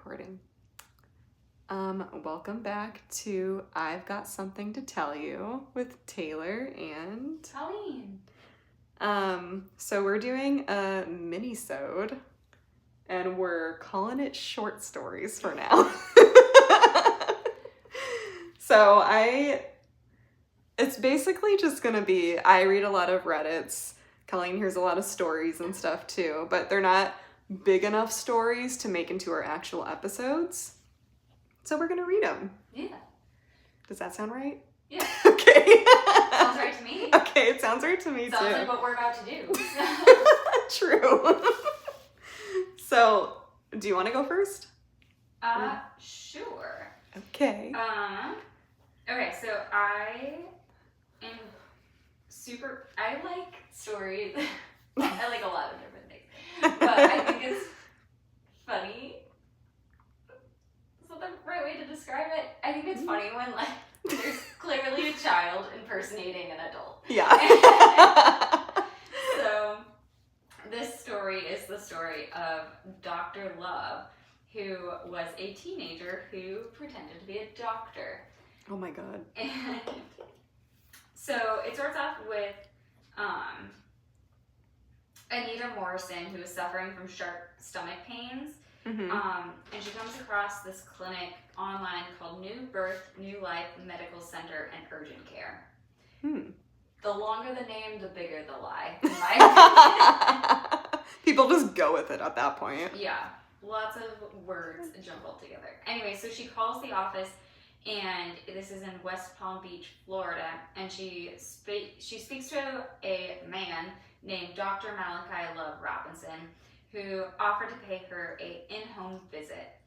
recording. Welcome back to I've Got Something to Tell You with Taylor and Colleen. So we're doing a minisode and we're calling it short stories for now. So it's basically just gonna be, I read a lot of Reddits, Colleen hears a lot of stories and stuff too, but they're not big enough stories to make into our actual episodes. So we're gonna read them. Yeah. Does that sound right? Yeah. Okay. Sounds right to me. Okay, it sounds right to me too. Sounds like what we're about to do. True. So, do you want to go first? Sure. Okay. Okay, so I like stories. I like a lot of different things. But I think it's funny. Is that the right way to describe it? I think it's funny when, like, there's clearly a child impersonating an adult. Yeah. So, this story is the story of Dr. Love, who was a teenager who pretended to be a doctor. Oh my god. And so it starts off with Anita Morrison, who is suffering from sharp stomach pains. Mm-hmm. And she comes across this clinic online called New Birth, New Life Medical Center and Urgent Care. The longer the name, the bigger the lie, in my opinion. People just go with it at that point. Yeah, lots of words jumbled together. Anyway, so she calls the office, and this is in West Palm Beach, Florida, and she speaks to a man named Dr. Malachi Love Robinson, who offered to pay her an in-home visit.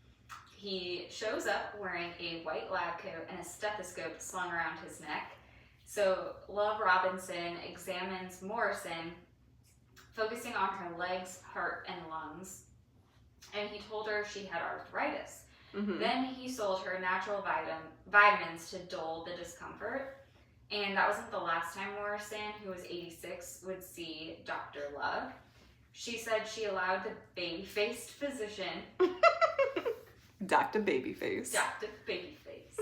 He shows up wearing a white lab coat and a stethoscope slung around his neck. So Love Robinson examines Morrison, focusing on her legs, heart, and lungs. And he told her she had arthritis. Mm-hmm. Then he sold her natural vitamins to dull the discomfort. And that wasn't the last time Morrison, who was 86, would see Dr. Love. She said she allowed the baby-faced physician... Dr. Babyface. Dr. Babyface.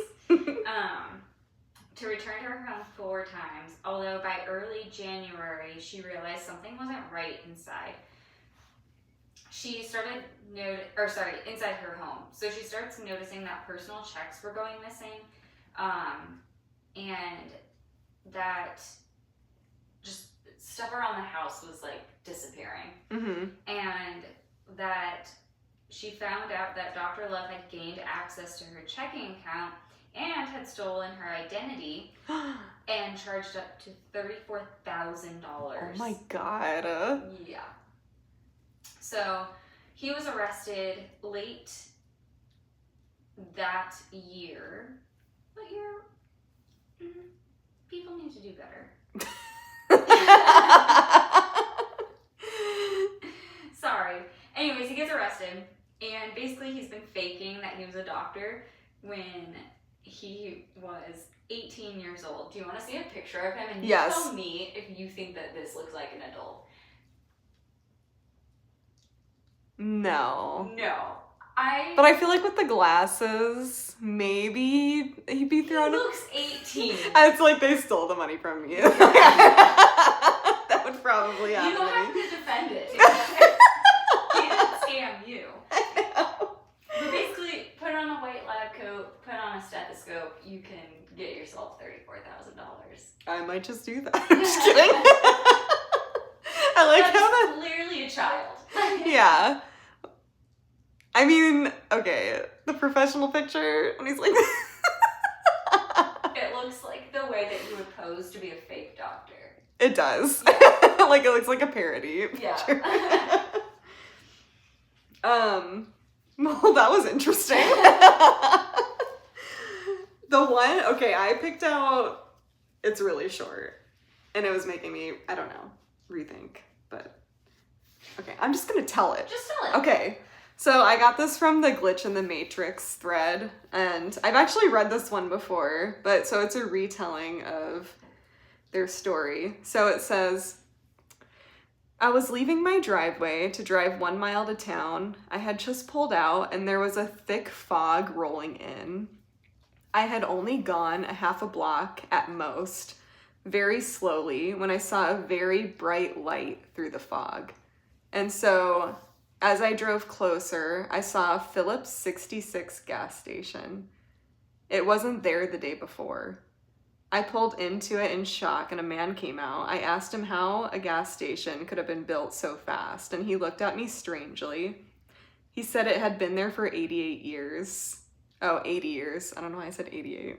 To return to her home 4 times, although by early January, she realized something wasn't right inside. She started inside her home. So she starts noticing that personal checks were going missing, and that just stuff around the house was like disappearing. Mm-hmm. And that she found out that Dr. Love had gained access to her checking account and had stolen her identity and charged up to $34,000. Oh my god. Yeah. So he was arrested late that year. What year? People need to do better. Sorry. Anyways, he gets arrested, and basically he's been faking that he was a doctor when he was 18 years old. Do you want to see a picture of him? And you tell me if you think that this looks like an adult. No. No. But I feel like with the glasses, maybe he'd be thrown. He looks 18. It's like they stole the money from me. That would probably happen. You don't have to defend it. He didn't scam you. But basically, put on a white lab coat, put on a stethoscope, you can get yourself $34,000. I might just do that. I'm just kidding. I like how that. Clearly a child. Yeah. I mean, okay, the professional picture when he's like. It looks like the way that you would pose to be a fake doctor. It does. Yeah. Like it looks like a parody. Yeah. Well, that was interesting. I picked out, it's really short, and it was making me, I don't know, rethink, but, okay, I'm just gonna tell it. Just tell it. Okay, so I got this from the Glitch in the Matrix thread, and I've actually read this one before, but so it's a retelling of their story. So it says, I was leaving my driveway to drive 1 mile to town. I had just pulled out and there was a thick fog rolling in. I had only gone a half a block at most, very slowly, when I saw a very bright light through the fog. And so, as I drove closer, I saw a Phillips 66 gas station. It wasn't there the day before. I pulled into it in shock and a man came out. I asked him how a gas station could have been built so fast, and he looked at me strangely. He said it had been there for 88 years. Oh, 80 years. I don't know why I said 88.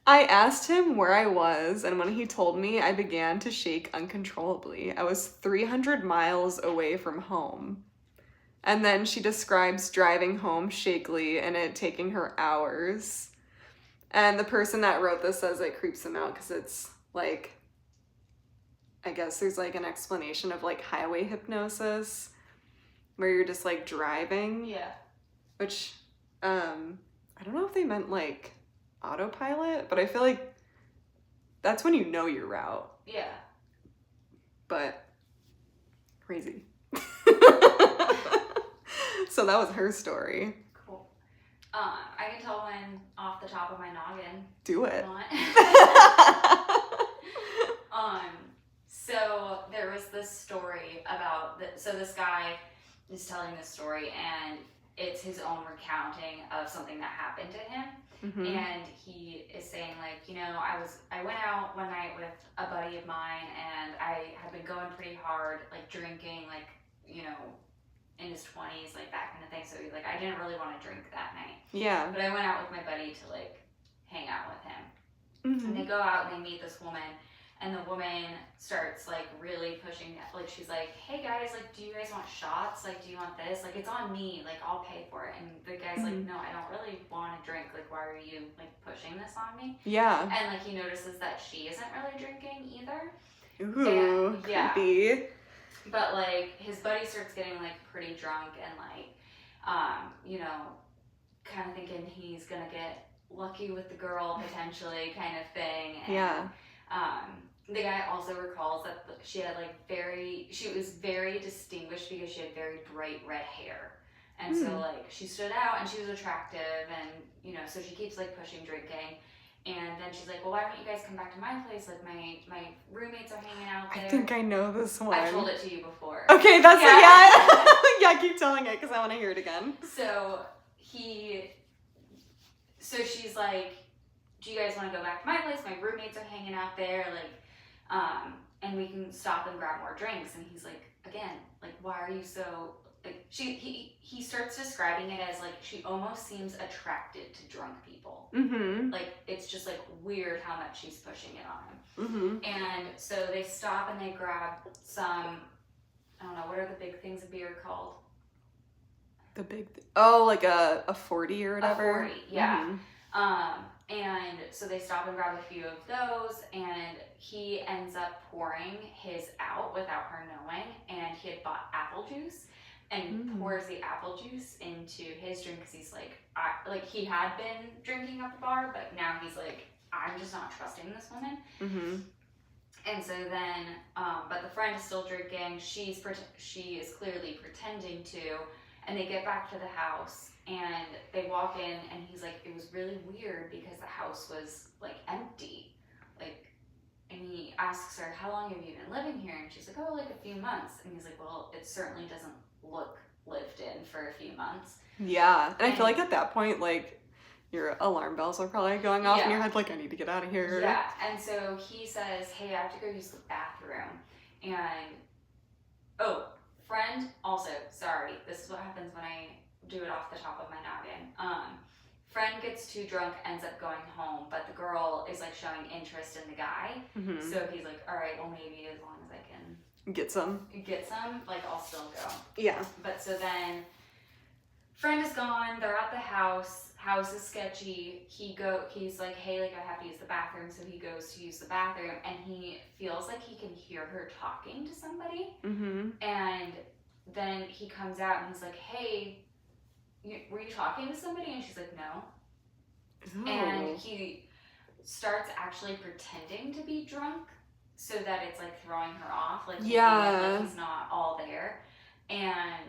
I asked him where I was, and when he told me, I began to shake uncontrollably. I was 300 miles away from home. And then she describes driving home shakily and it taking her hours. And the person that wrote this says it creeps them out because it's like, I guess there's like an explanation of like highway hypnosis where you're just like driving. Yeah. Which, I don't know if they meant like autopilot, but I feel like that's when you know your route. Yeah. But crazy. So that was her story. Cool. I can tell one off the top of my noggin. Do it. So there was this story about so this guy is telling this story and it's his own recounting of something that happened to him. Mm-hmm. And he is saying like, I went out one night with a buddy of mine and I had been going pretty hard, like drinking, like, in his 20s, like that kind of thing. So he's like, I didn't really want to drink that night. Yeah. But I went out with my buddy to like hang out with him. Mm-hmm. And they go out and they meet this woman. And the woman starts like really pushing, like she's like, hey guys, like do you guys want shots? Like do you want this? Like it's on me, like I'll pay for it. And the guy's like, no, I don't really want to drink. Like why are you like pushing this on me? Yeah. And like he notices that she isn't really drinking either. Ooh, and, yeah. creepy. But like his buddy starts getting like pretty drunk and like, kind of thinking he's gonna get lucky with the girl potentially, kind of thing. And, yeah. The guy also recalls that she was very distinguished because she had very bright red hair. And so like she stood out and she was attractive and, so she keeps like pushing drinking. And then she's like, well, why don't you guys come back to my place? Like my roommates are hanging out there. I think I know this one. I told it to you before. Okay, that's yeah, keep telling it because I want to hear it again. So she's like, do you guys want to go back to my place? My roommates are hanging out there, like, and we can stop and grab more drinks. And he's like, again, like, why are you so, like, he starts describing it as, like, she almost seems attracted to drunk people. Mm-hmm. Like, it's just, like, weird how much she's pushing it on him. Mm-hmm. And so they stop and they grab some, I don't know, what are the big things of beer called? The big, like a 40 or whatever. A 40, yeah. Mm-hmm. And so they stop and grab a few of those, and he ends up pouring his out without her knowing, and he had bought apple juice, and pours the apple juice into his drink because he's like, he had been drinking at the bar, but now he's like, I'm just not trusting this woman. Mm-hmm. And so then, but the friend is still drinking. She is clearly pretending to, and they get back to the house. And they walk in, and he's like, it was really weird because the house was, like, empty. Like, and he asks her, how long have you been living here? And she's like, oh, like a few months. And he's like, well, it certainly doesn't look lived in for a few months. Yeah. And I feel like at that point, like, your alarm bells are probably going off in your head, like, I need to get out of here. Yeah. And so he says, hey, I have to go use the bathroom. And, friend, also, sorry, this is what happens when I do it off the top of my noggin. Friend gets too drunk, ends up going home, but the girl is like showing interest in the guy. Mm-hmm. So he's like, all right, well maybe as long as I can get some, like I'll still go. Yeah. But so then friend is gone, they're at the house is sketchy. He's like, hey, like I have to use the bathroom. So he goes to use the bathroom and he feels like he can hear her talking to somebody. Mm-hmm. And then he comes out and he's like, hey, were you talking to somebody? And she's like, no. Ooh. And he starts actually pretending to be drunk so that it's like throwing her off, like Yeah. like he's not all there. And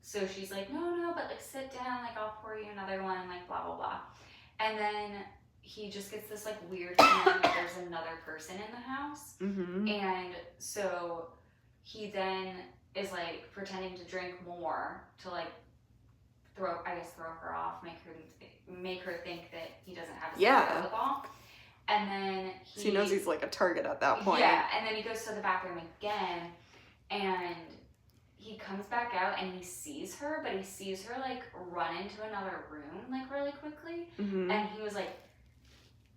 so she's like, no, but like sit down, like I'll pour you another one, like blah blah blah. And then he just gets this like weird feeling that there's another person in the house. Mm-hmm. And so he then is like pretending to drink more to like throw her off, make her think that he doesn't have his wherewithal. And then he knows he's like a target at that point. Yeah, and then he goes to the bathroom again, and he comes back out and he sees her, but he sees her like run into another room like really quickly. Mm-hmm. And he was like,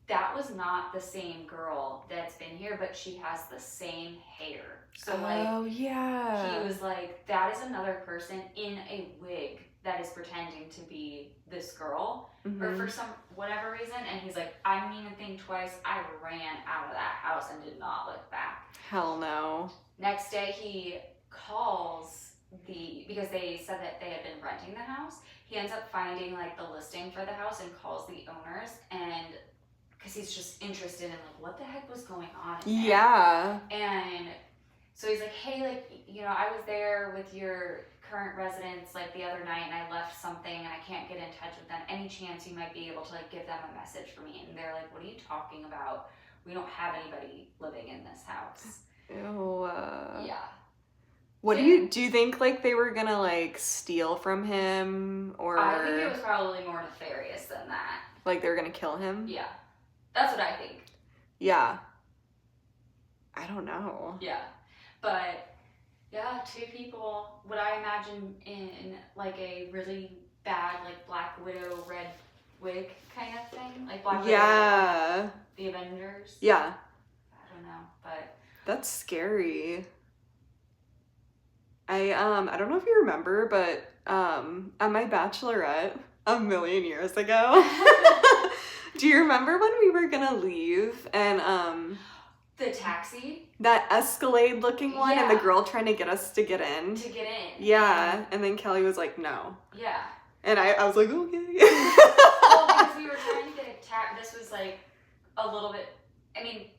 that was not the same girl that's been here, but she has the same hair. So like, he was like, that is another person in a wig that is pretending to be this girl, or for some whatever reason. And he's like, I didn't even think twice. I ran out of that house and did not look back. Hell no. Next day he calls because they said that they had been renting the house. He ends up finding like the listing for the house and calls the owners, and because he's just interested in like what the heck was going on in there. Yeah. And so he's like, hey, like, you know, I was there with your current residents like the other night, and I left something and I can't get in touch with them. Any chance you might be able to like give them a message for me? And they're like, what are you talking about? We don't have anybody living in this house. Ew. Yeah. What do you think like they were gonna like steal from him, or I think it was probably more nefarious than that. Like they were gonna kill him? Yeah. That's what I think. Yeah. I don't know. Yeah. But yeah, two people, what I imagine in like a really bad like Black Widow red wig kind of thing. Like Black Widow, the Avengers. Yeah. I don't know, but that's scary. I don't know if you remember, but at my bachelorette a million years ago, do you remember when we were gonna leave and the taxi? That Escalade looking one, and the girl trying to get us to get in. Yeah, and then Kelly was like, no. Yeah. And I was like, okay. Well, because we were trying to get a taxi. This was like a little bit, I mean,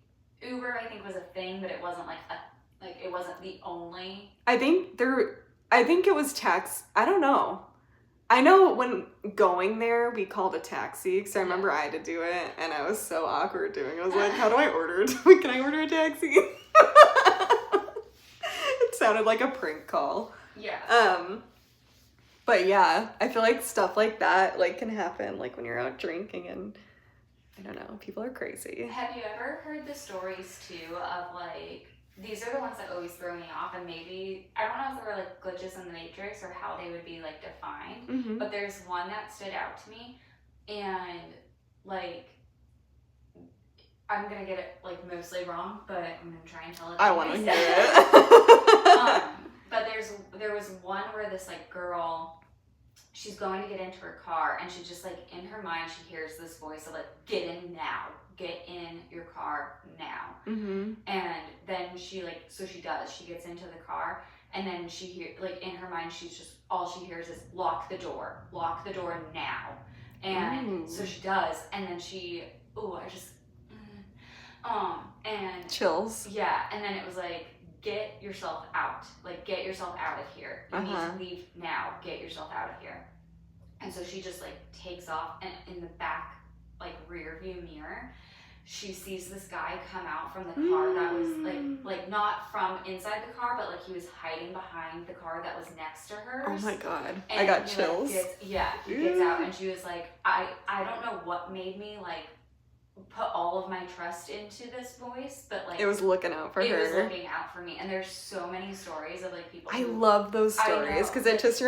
Uber I think was a thing, but it wasn't like it wasn't the only. I think it was tax. I don't know. I know when going there, we called a taxi because I remember I had to do it, and I was so awkward doing it. I was like, how do I order it? Can I order a taxi? It sounded like a prank call. Yeah. But yeah, I feel like stuff like that like can happen like when you're out drinking, and I don't know, people are crazy. Have you ever heard the stories too of like, these are the ones that always throw me off, and maybe, I don't know if they were like glitches in the Matrix or how they would be like defined, but there's one that stood out to me, and like, I'm gonna get it like mostly wrong, but I'm gonna try and tell it. I want to hear it. But there was one where this like girl, she's going to get into her car, and she just like in her mind she hears this voice of like, get in now. Get in your car now. And then she like, so she does, she gets into the car, and then she hear like in her mind she's just, all she hears is lock the door now. And so she does, and then she, and chills. Yeah, and then it was like, get yourself out, like get yourself out of here. You need to leave now, get yourself out of here. And so she just like takes off, and in the back like rear view mirror, she sees this guy come out from the car that was like not from inside the car, but like he was hiding behind the car that was next to hers. Oh my god, and I got chills. He gets out, and she was like, I don't know what made me like put all of my trust into this voice, but like it was looking out for her. It was looking out for me, and there's so many stories of like people. I love those stories because it just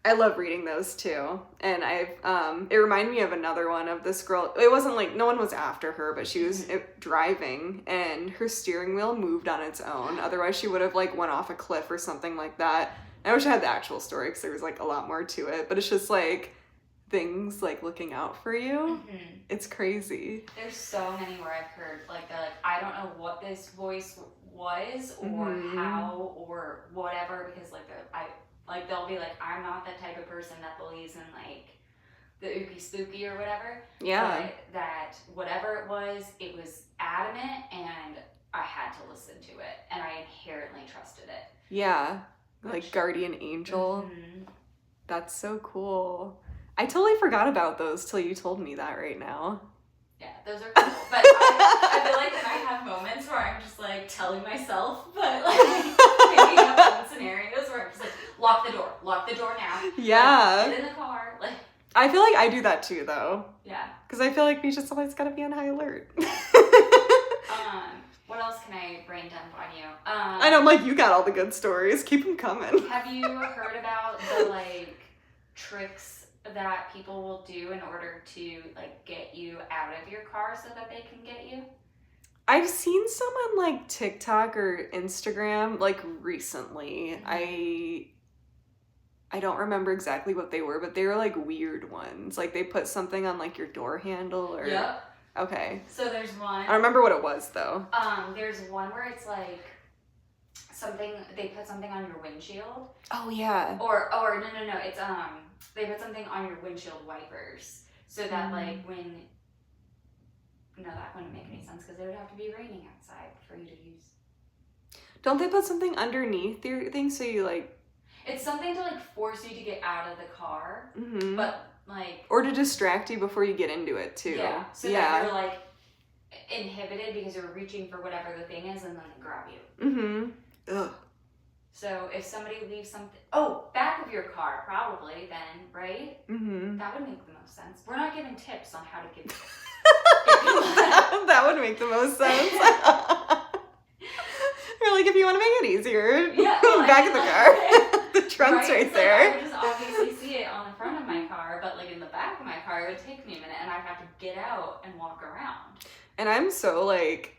I love reading those too, and it reminded me of another one of this girl. It wasn't like, no one was after her, but she was driving, and her steering wheel moved on its own. Otherwise she would have like went off a cliff or something like that. I wish I had the actual story because there was like a lot more to it, but it's just like things like looking out for you. It's crazy. There's so many where I've heard like, they're like, I don't know what this voice was or how or whatever, because like they'll be like, I'm not the type of person that believes in like the ooky spooky or whatever. Yeah. But that whatever it was adamant, and I had to listen to it, and I inherently trusted it. Yeah, like guardian angel. Mm-hmm. That's so cool. I totally forgot about those till you told me that right now. Yeah, those are cool. But I feel like then I have moments where I'm just like telling myself, but like making up own scenarios where I'm just like, lock the door now. Yeah. Like, get in the car. Like, I feel like I do that too, though. yeah. Because I feel like we just always gotta be on high alert. What else can I brain dump on you? I know, I'm like, you got all the good stories. Keep them coming. Have you heard about the like tricks that people will do in order to like get you out of your car so that they can get you? I've seen some on like TikTok or Instagram like recently. I don't remember exactly what they were, but they were like weird ones. Like they put something on like your door handle or Yep. Okay. So there's one. I don't remember what it was though. There's one where it's like something, they put something on your windshield. Oh yeah. Or no, it's they put something on your windshield wipers so that like when, no, that wouldn't make any sense because it would have to be raining outside for you to use. Don't they put something underneath your thing so you like? It's something to like force you to get out of the car, but like, or to distract you before you get into it too. Yeah. So that you're like inhibited because you're reaching for whatever the thing is, and then they grab you. Ugh. So if somebody leaves something, back of your car, probably then, right? That would make the most sense. We're not giving tips on how to give. That would make the most sense. You're like, if you want to make it easier, back of the car. The trunk's right there. Like, I would just obviously see it on the front of my car, but like in the back of my car, it would take me a minute, and I'd have to get out and walk around. And I'm so like,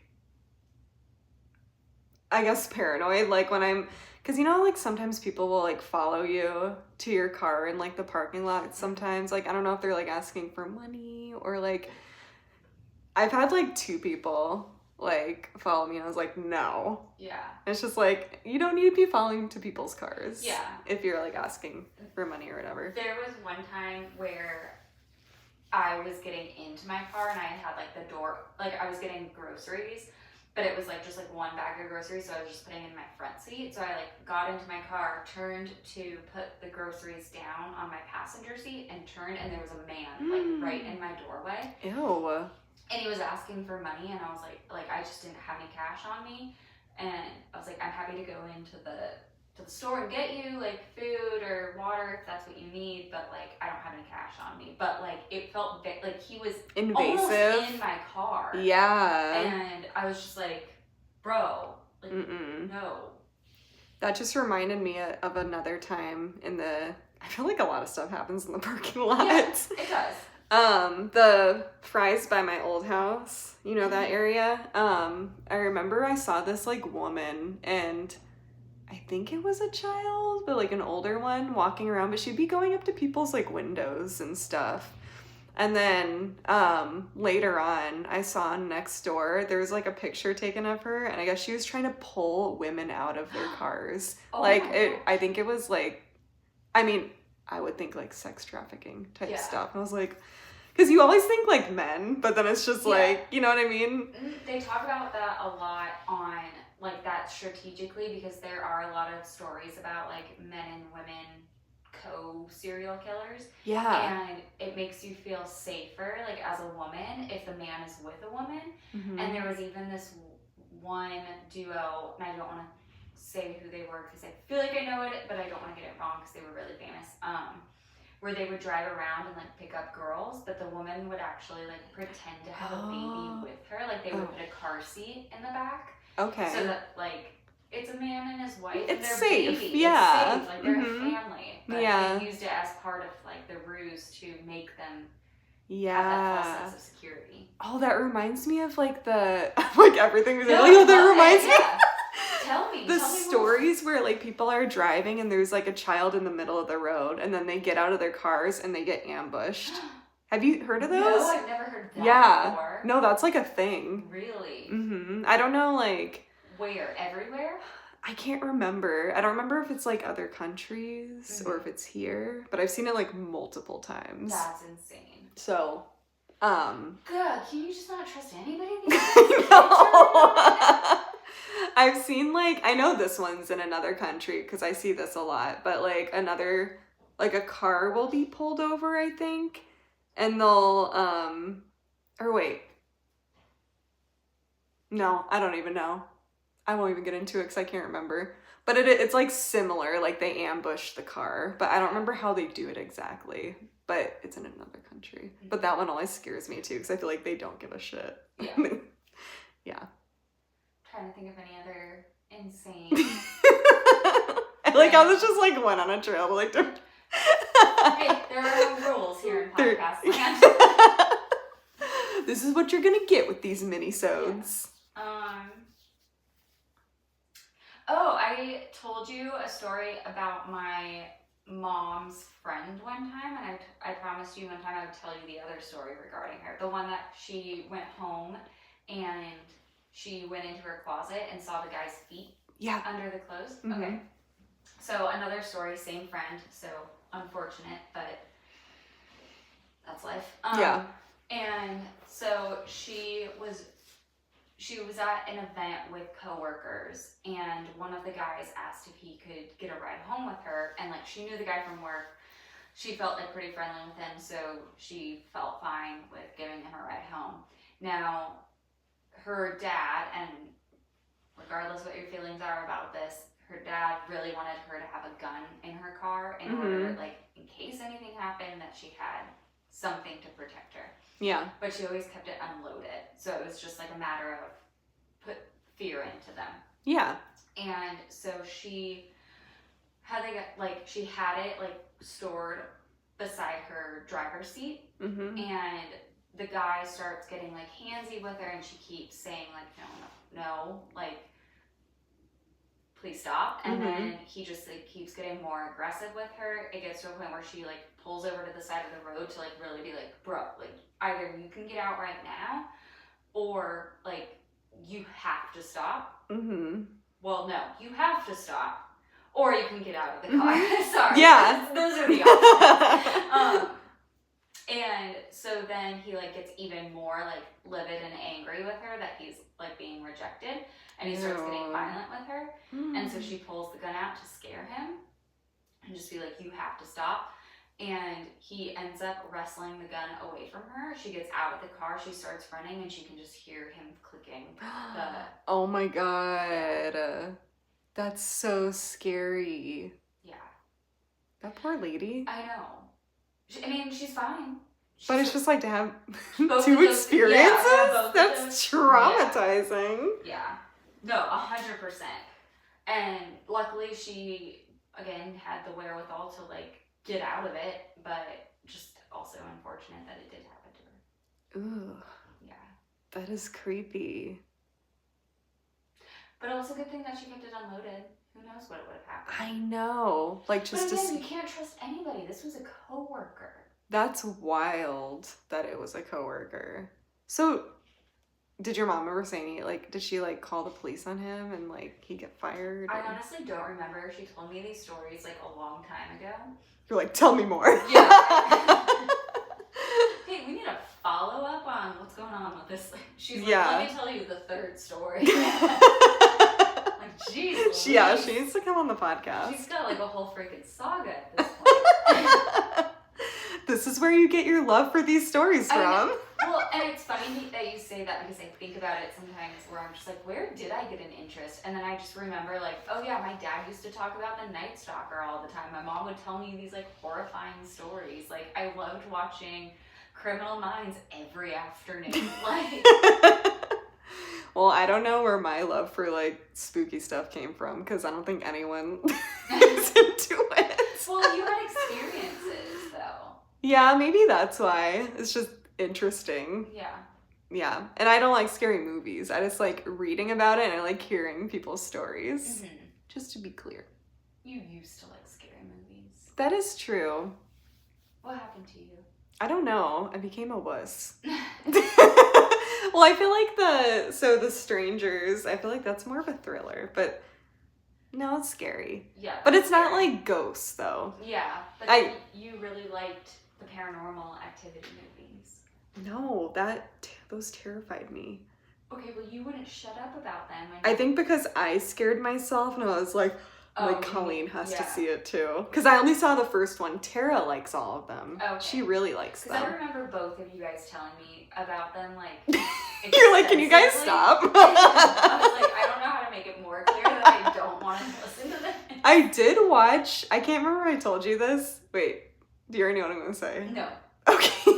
I guess paranoid, like when I'm, because you know, like sometimes people will like follow you to your car in like the parking lot sometimes. Like, I don't know if they're like asking for money or like, I've had like 2 people like follow me and I was like, no. Yeah. It's just like, you don't need to be following to people's cars. Yeah. If you're like asking for money or whatever. There was one time where I was getting into my car and I had like the door, like I was getting groceries, but it was like just like one bag of groceries, so I was just putting it in my front seat. So I like got into my car, turned to put the groceries down on my passenger seat, and turned, and there was a man like right in my doorway. Ew. And he was asking for money, and I was like I just didn't have any cash on me, and I was like, I'm happy to go into the store and get you like food or water if that's what you need, but like I don't have any cash on me. But like it felt like he was invasive almost in my car. Yeah. And I was just like, bro, like no. That just reminded me of another time I feel like a lot of stuff happens in the parking lot. Yeah, it does. The Fry's by my old house, you know that area? I remember I saw this like woman, and I think it was a child, but like an older one walking around, but she'd be going up to people's like windows and stuff. And then later on, I saw next door, there was like a picture taken of her, and I guess she was trying to pull women out of their cars. I think it was like, I mean, I would think like sex trafficking type stuff. And I was like, because you always think like men, but then it's just like, you know what I mean? They talk about that a lot on like that strategically, because there are a lot of stories about like men and women co-serial killers. Yeah. And it makes you feel safer like as a woman if the man is with a woman. And there was even this one duo, and I don't want to say who they were because I feel like I know it, but I don't want to get it wrong because they were really famous, where they would drive around and like pick up girls, but the woman would actually like pretend to have a baby with her. Like they would put a car seat in the back. Okay. So that like it's a man and his wife. It's and their safe. Baby. Yeah. It's safe. Like they're a family. But they used it as part of like the ruse to make them have that false sense of security. Oh, that reminds me of like the like everything. That reminds me. Tell me. The stories where like people are driving and there's like a child in the middle of the road, and then they get out of their cars and they get ambushed. Have you heard of those? No, I've never heard that before. No, that's like a thing. Really? I don't know, like... Where? Everywhere? I can't remember. I don't remember if it's like other countries or if it's here, but I've seen it like multiple times. That's insane. So, God, can you just not trust anybody? No. I've seen, like, I know this one's in another country because I see this a lot, but like a car will be pulled over, I think, and they'll, or wait. No, I don't even know. I won't even get into it because I can't remember. But it's like similar, like they ambush the car, but I don't remember how they do it exactly. But it's in another country. But that one always scares me too because I feel like they don't give a shit. Yeah. Yeah. Trying to think of any other insane. I like how this just like went on a trail, like. Hey, there are no rules here in podcast land. This is what you're gonna get with these minisodes. Yeah. Oh, I told you a story about my mom's friend one time, and I promised you one time I would tell you the other story regarding her. The one that she went home and she went into her closet and saw the guy's feet under the clothes. Mm-hmm. Okay. So another story, same friend, so unfortunate, but that's life. Yeah. And so she was at an event with coworkers, and one of the guys asked if he could get a ride home with her, and like she knew the guy from work. She felt like pretty friendly with him, so she felt fine with giving him a ride home. Now, her dad, and regardless what your feelings are about this, her dad really wanted her to have a gun in her car in order, like, in case anything happened, that she had something to protect her. Yeah. But she always kept it unloaded. So it was just like a matter of put fear into them. Yeah. And so she had it like stored beside her driver's seat. Mm-hmm. And the guy starts getting like handsy with her, and she keeps saying like, no, like, please stop. And then he just like keeps getting more aggressive with her. It gets to a point where she like pulls over to the side of the road to like really be like, bro, like either you can get out right now or like you have to stop. Mm-hmm. Well, no, you have to stop or you can get out of the car. Sorry. Yeah. Those are the options. And so then he like gets even more like livid and angry with her that he's like being rejected, and he starts getting violent with her. And so she pulls the gun out to scare him and just be like, you have to stop. And he ends up wrestling the gun away from her. She gets out of the car, she starts running, and she can just hear him clicking the... Oh my god. That's so scary. Yeah. That poor lady. I know. I mean, she's fine. But it's just like to have two experiences? That's traumatizing. Yeah. No, 100%. And luckily she, again, had the wherewithal to, like, get out of it, but just also unfortunate that it did happen to her. Ooh. Yeah. That is creepy. But also good thing that she kept it unloaded. Who knows what would have happened. I know. Like, just but again, you can't trust anybody. This was a coworker. That's wild that it was a coworker. So, did your mom ever say any, like, did she, like, call the police on him and, like, he get fired? I honestly don't remember. She told me these stories, like, a long time ago. You're like, tell me more. Yeah. Hey, we need a follow-up on what's going on with this. She's like, let me tell you the third story. Like, jeez. Yeah, she needs to come on the podcast. She's got, like, a whole freaking saga at this point. This is where you get your love for these stories from. Well, and it's funny that you say that because I think about it sometimes where I'm just like, where did I get an interest? And then I just remember like, oh yeah, my dad used to talk about the Night Stalker all the time. My mom would tell me these like horrifying stories. Like I loved watching Criminal Minds every afternoon. Like, well, I don't know where my love for like spooky stuff came from because I don't think anyone is into it. Well, you had experiences though. Yeah, maybe that's why. It's just interesting. Yeah. Yeah. And I don't like scary movies. I just like reading about it and I like hearing people's stories. Mm-hmm. Just to be clear. You used to like scary movies. That is true. What happened to you? I don't know. I became a wuss. Well, I feel like the Strangers, I feel like that's more of a thriller, but no, it's scary. Yeah. But it's scary. Not like ghosts though. Yeah. But you really liked the Paranormal Activity movies. No, those terrified me. Okay, well, you wouldn't shut up about them. I think because I scared myself and I was like, Colleen has to see it too. Because I only saw the first one. Tara likes all of them. Okay. She really likes them. Because I remember both of you guys telling me about them, like... You're like, can you guys stop? I was like, I don't know how to make it more clear that I don't want to listen to this. I did watch... I can't remember if I told you this. Wait, do you already know what I'm going to say? No. Okay.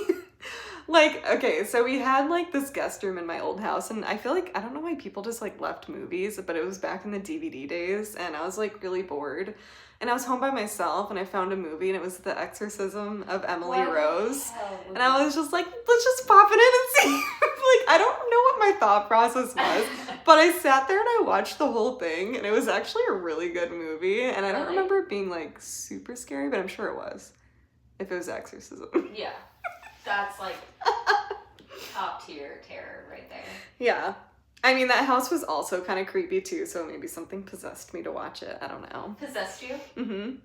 Like, okay, so we had, like, this guest room in my old house, and I feel like, I don't know why people just, like, left movies, but it was back in the DVD days, and I was, like, really bored, and I was home by myself, and I found a movie, and it was The Exorcism of Emily Rose, and I was just like, let's just pop it in and see. Like, I don't know what my thought process was, but I sat there and I watched the whole thing, and it was actually a really good movie, and I don't remember it being, like, super scary, but I'm sure it was, if it was Exorcism. Yeah. That's like top tier terror right there. Yeah. I mean, that house was also kind of creepy too, so maybe something possessed me to watch it. I don't know. Possessed you? Mm-hmm.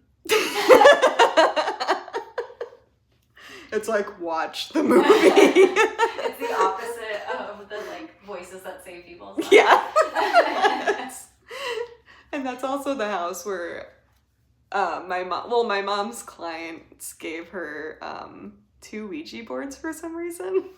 It's like, watch the movie. It's the opposite of the like voices that save people's lives. Yeah. And that's also the house where my mom's clients gave her 2 Ouija boards for some reason.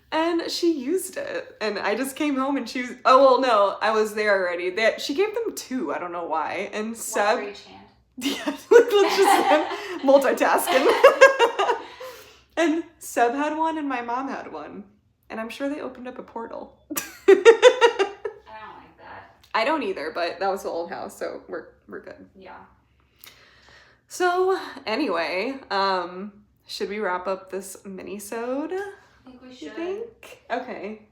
And she used it. And I just came home and she was, I was there already. She gave them 2, I don't know why. And Seb... One for each hand. Yeah, let's just multitasking. And Seb had one and my mom had one. And I'm sure they opened up a portal. I don't like that. I don't either, but that was the old house, so we're good. Yeah. So, anyway, should we wrap up this mini-sode? I think we should. You think? Okay.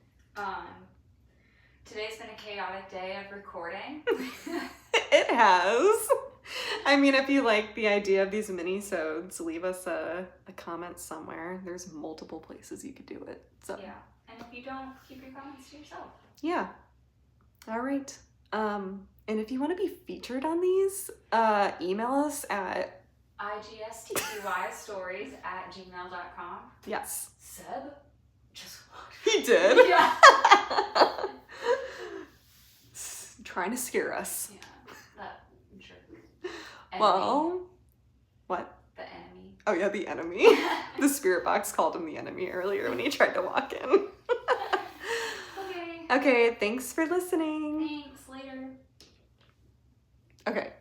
Today's been a chaotic day of recording. It has. I mean, if you like the idea of these mini-sodes, leave us a comment somewhere. There's multiple places you could do it. So yeah. And if you don't, keep your comments to yourself. Yeah. All right. And if you want to be featured on these, email us at igstqystories@gmail.com. Yes. Seb just walked. He did. Yeah. Trying to scare us. Yeah. That jerk. Enemy. Well, what? The enemy. Oh yeah, the enemy. The spirit box called him the enemy earlier when he tried to walk in. Okay. Okay, thanks for listening. Thanks. Later. Okay.